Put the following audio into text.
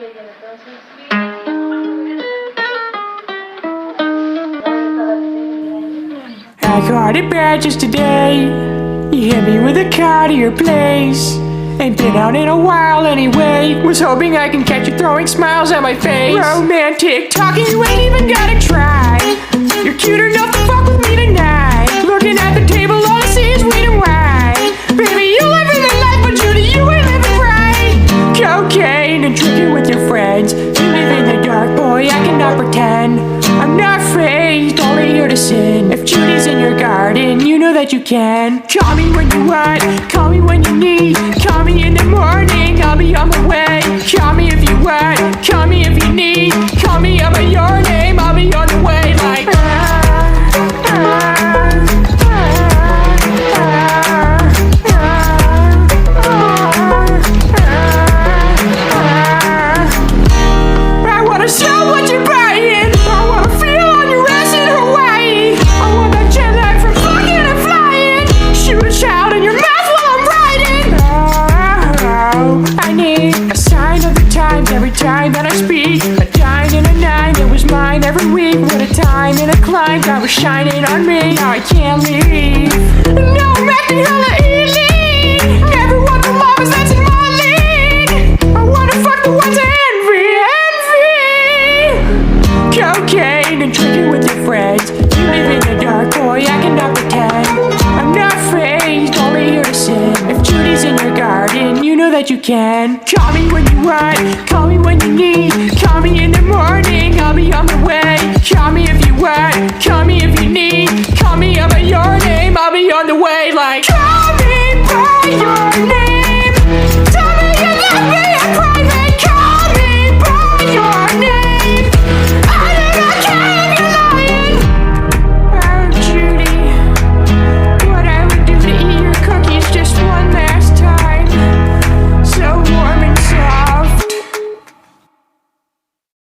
I got it bad just today. You hit me with a car to your place. Ain't been out in a while anyway. Was hoping I can catch you throwing smiles at my face. Romantic talking, you ain't even gotta try. You're cute enough to fuck with me tonight. Looking at the table, all I see is weed and wine. Baby, you living the life, but Judy, you ain't living right. Cocaine and drinking with your friends. You live in the dark, boy, I cannot pretend. I'm not phased, only here to sin. If Judy's in your garden, you know that you can. Call me when you want, call me when you need. Call me in the morning, I'll be on my way. Call me if you want, call